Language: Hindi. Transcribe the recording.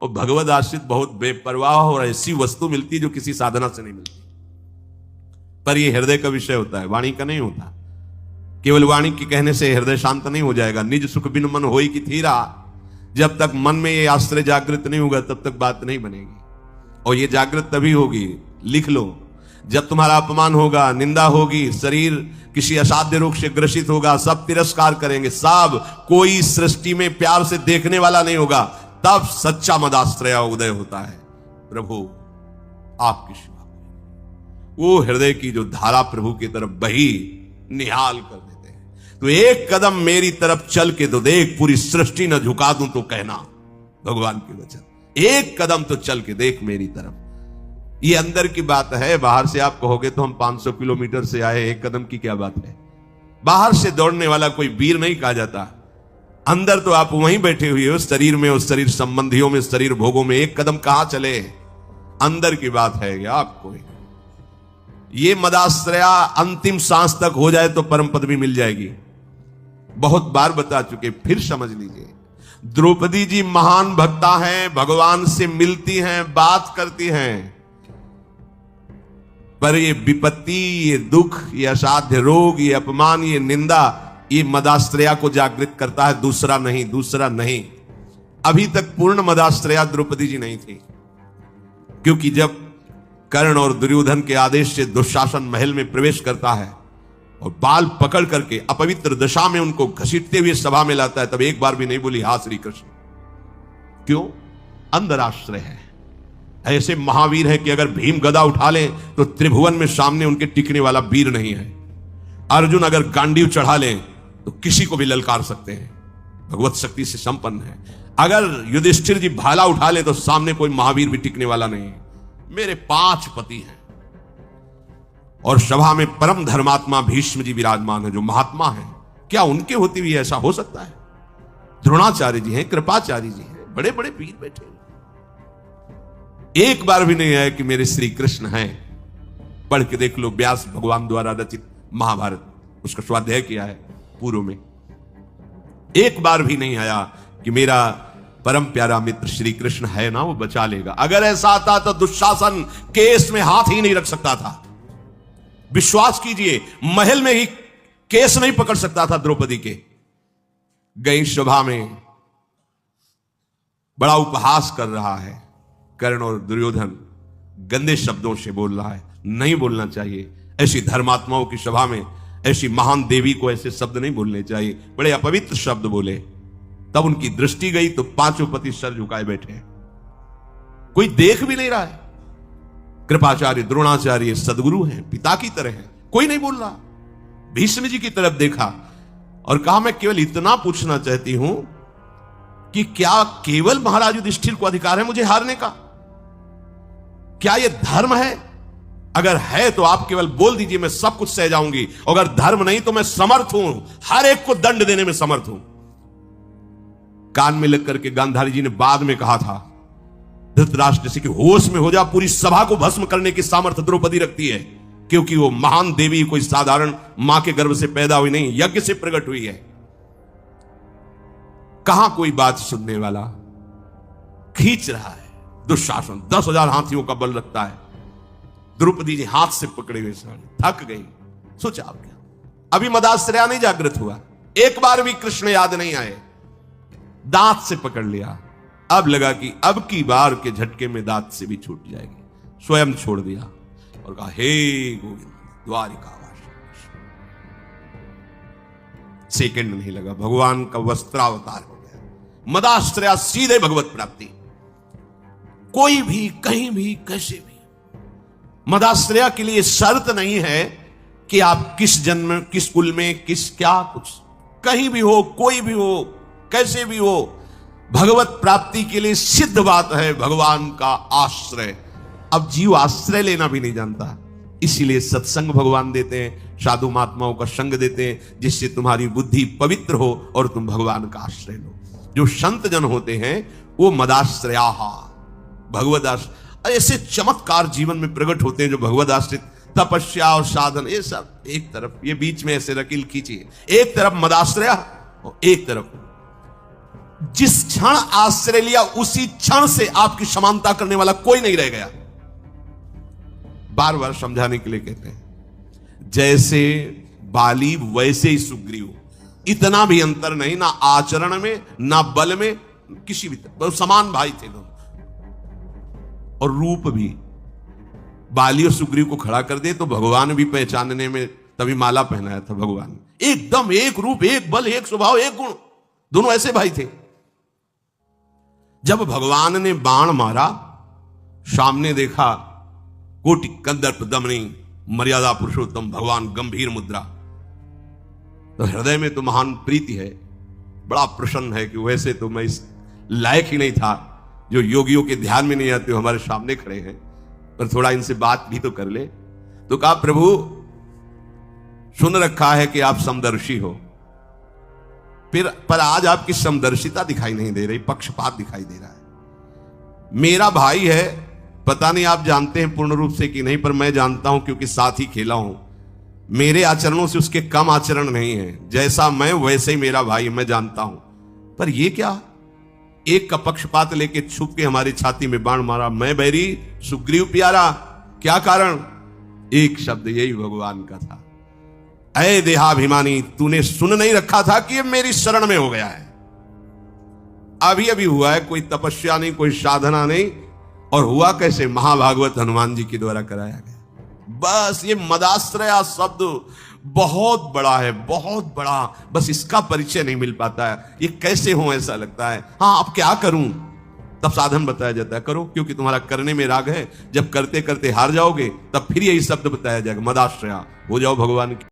और भगवद आश्रित बहुत बेपरवाह और ऐसी वस्तु मिलती है जो किसी साधना से नहीं मिलती। पर यह हृदय का विषय होता है, वाणी का नहीं होता। केवल वाणी के कहने से हृदय शांत नहीं हो जाएगा। निज सुख बिन मन होई की थीरा, जब तक मन में ये आश्रय जागृत नहीं होगा तब तक बात नहीं बनेगी। और ये जागृत तभी होगी, लिख लो, जब तुम्हारा अपमान होगा, निंदा होगी, शरीर किसी असाध्य रोग से ग्रसित होगा, सब तिरस्कार करेंगे, सब, कोई सृष्टि में प्यार से देखने वाला नहीं होगा, तब सच्चा मदाश्रय उदय होता है। प्रभु आपकी सेवा, वो हृदय की जो धारा प्रभु की तरफ बही निहाल कर देते हैं। तो एक कदम मेरी तरफ चल के तो देख, पूरी सृष्टि न झुका दूं तो कहना, भगवान के वचन। एक कदम तो चल के देख मेरी तरफ। ये अंदर की बात है। बाहर से आप कहोगे तो हम 500 किलोमीटर से आए, एक कदम की क्या बात है। बाहर से दौड़ने वाला कोई वीर नहीं कहा जाता। अंदर तो आप वहीं बैठे हुए हो, शरीर में, उस शरीर संबंधियों में, शरीर भोगों में, एक कदम कहां चले। अंदर की बात है क्या आपको। ये मदाश्रया अंतिम सांस तक हो जाए तो परम पद भी मिल जाएगी। बहुत बार बता चुके, फिर समझ लीजिए। द्रौपदी जी महान भक्ता हैं, भगवान से मिलती हैं, बात करती हैं, पर ये विपत्ति, ये दुख, ये असाध्य रोग, ये अपमान, ये निंदा, ये मदाश्रया को जागृत करता है, दूसरा नहीं, दूसरा नहीं। अभी तक पूर्ण मदाश्रया द्रौपदी जी नहीं थी, क्योंकि जब कर्ण और दुर्योधन के आदेश से दुशासन महल में प्रवेश करता है और बाल पकड़ करके अपवित्र दशा में उनको घसीटते हुए सभा में लाता है, तब एक बार भी नहीं बोली हा श्री कृष्ण। क्यों? अंदर आश्रय है। ऐसे महावीर है कि अगर भीम गदा उठा ले तो त्रिभुवन में सामने उनके टिकने वाला वीर नहीं है। अर्जुन अगर गांडीव चढ़ा ले तो किसी को भी ललकार सकते हैं, भगवत शक्ति से संपन्न है। अगर युधिष्ठिर जी भाला उठा ले तो सामने कोई महावीर भी टिकने वाला नहीं है। मेरे 5 पति हैं और सभा में परम धर्मात्मा भीष्म जी विराजमान है, जो महात्मा हैं। क्या उनके होते हुए ऐसा हो सकता है? द्रोणाचार्य जी हैं, कृपाचार्य जी हैं, बड़े बड़े वीर बैठे। एक बार भी नहीं आया कि मेरे श्री कृष्ण हैं। पढ़ के देख लो, व्यास भगवान द्वारा रचित महाभारत, उसका स्वाध्याय किया है पूर्व में। एक बार भी नहीं आया कि मेरा परम प्यारा मित्र श्री कृष्ण है ना, वो बचा लेगा। अगर ऐसा आता तो दुशासन केस में हाथ ही नहीं रख सकता था। विश्वास कीजिए, महल में ही केस नहीं पकड़ सकता था द्रौपदी के। गई सभा में, बड़ा उपहास कर रहा है कर्ण और दुर्योधन, गंदे शब्दों से बोल रहा है। नहीं बोलना चाहिए ऐसी धर्मात्माओं की सभा में। ऐसी महान देवी को ऐसे शब्द नहीं बोलने चाहिए, बड़े अपवित्र शब्द बोले। तब उनकी दृष्टि गई तो 5 पति सर झुकाए बैठे हैं, कोई देख भी नहीं रहा है। कृपाचार्य, द्रोणाचार्य सदगुरु हैं, पिता की तरह हैं, कोई नहीं बोल रहा। भीष्म जी की तरफ देखा और कहा, मैं केवल इतना पूछना चाहती हूं कि क्या केवल महाराज युधिष्ठिर को अधिकार है मुझे हारने का? क्या यह धर्म है? अगर है तो आप केवल बोल दीजिए, मैं सब कुछ सह जाऊंगी। अगर धर्म नहीं तो मैं समर्थ हूं, हर एक को दंड देने में समर्थ हूं। कान में लग करके गांधारी जी ने बाद में कहा था, धृतराष्ट्र जैसे कि होश में हो जा, पूरी सभा को भस्म करने की सामर्थ्य द्रौपदी रखती है, क्योंकि वो महान देवी कोई साधारण मां के गर्भ से पैदा हुई नहीं, यज्ञ से प्रकट हुई है। कहां कोई बात सुनने वाला? खींच रहा है दुशासन, 10,000 हाथियों का बल रखता है। द्रौपदी जी हाथ से पकड़े हुए थक गई। सोचा आप क्या, अभी मदाश्रया नहीं जागृत हुआ, एक बार भी कृष्ण याद नहीं आए, दांत से पकड़ लिया। अब लगा कि अब की बार के झटके में दांत से भी छूट जाएगी। स्वयं छोड़ दिया और कहा, हे गोविंद द्वारिकावासी। सेकंड नहीं लगा, भगवान का वस्त्रावतार हो गया। मदाश्रया सीधे भगवत प्राप्ति। कोई भी, कहीं भी, कैसे भी। मदाश्रया के लिए शर्त नहीं है कि आप किस जन्म, किस कुल में, किस क्या कुछ, कहीं भी हो, कोई भी हो, कैसे भी हो, भगवत प्राप्ति के लिए सिद्ध बात है भगवान का आश्रय। अब जीव आश्रय लेना भी नहीं जानता, इसीलिए सत्संग भगवान देते हैं, साधु महात्माओं का संग देते हैं, जिससे तुम्हारी बुद्धि पवित्र हो और तुम भगवान का आश्रय लो। जो संत जन होते हैं वो मदाश्रया, भगवद आश्रय, ऐसे चमत्कार जीवन में प्रकट होते हैं जो भगवद आश्रित, तपस्या और साधन, ये सब एक तरफ, ये बीच में ऐसे रकील खींचिए, एक तरफ मदाश्रया और एक तरफ जिस क्षण आश्रय लिया उसी क्षण से आपकी समानता करने वाला कोई नहीं रह गया। बार बार समझाने के लिए कहते हैं, जैसे बाली वैसे ही सुग्रीव, इतना भी अंतर नहीं, ना आचरण में ना बल में, किसी भी तरह समान भाई थे दोनों। और रूप भी, बाली और सुग्रीव को खड़ा कर दे तो भगवान भी पहचानने में, तभी माला पहनाया था भगवान ने। एकदम एक रूप, एक बल, एक स्वभाव, एक गुण, दोनों ऐसे भाई थे। जब भगवान ने बाण मारा, सामने देखा कोटि कंदर्प दमनी मर्यादा पुरुषोत्तम भगवान, गंभीर मुद्रा, तो हृदय में तो महान प्रीति है, बड़ा प्रसन्न है कि वैसे तो मैं इस लायक ही नहीं था, जो योगियों के ध्यान में नहीं आते, हमारे सामने खड़े हैं, पर थोड़ा इनसे बात भी तो कर ले। तो कहा, प्रभु सुन रखा है कि आप समदर्शी हो, पर आज आपकी समदर्शिता दिखाई नहीं दे रही, पक्षपात दिखाई दे रहा है। मेरा भाई है, पता नहीं आप जानते हैं पूर्ण रूप से कि नहीं, पर मैं जानता हूं क्योंकि साथ ही खेला हूं। मेरे आचरणों से उसके कम आचरण नहीं है, जैसा मैं वैसे ही मेरा भाई, मैं जानता हूं। पर ये क्या, एक का पक्षपात लेके छुप के हमारी छाती में बाण मारा, मैं बैरी सुग्रीव प्यारा, क्या कारण? एक शब्द यही भगवान का था, ऐ देहाभिमानी, तूने सुन नहीं रखा था कि ये मेरी शरण में हो गया है। अभी अभी हुआ है, कोई तपस्या नहीं, कोई साधना नहीं, और हुआ कैसे? महाभागवत हनुमान जी के द्वारा कराया गया। बस ये मदाश्रया शब्द बहुत बड़ा है, बहुत बड़ा, बस इसका परिचय नहीं मिल पाता है। ये कैसे हो, ऐसा लगता है। हाँ, अब क्या करूं? तब साधन बताया जाता है, करो, क्योंकि तुम्हारा करने में राग है। जब करते करते हार जाओगे, तब फिर यही शब्द बताया जाएगा, मदाश्रया, हो जाओ भगवान की।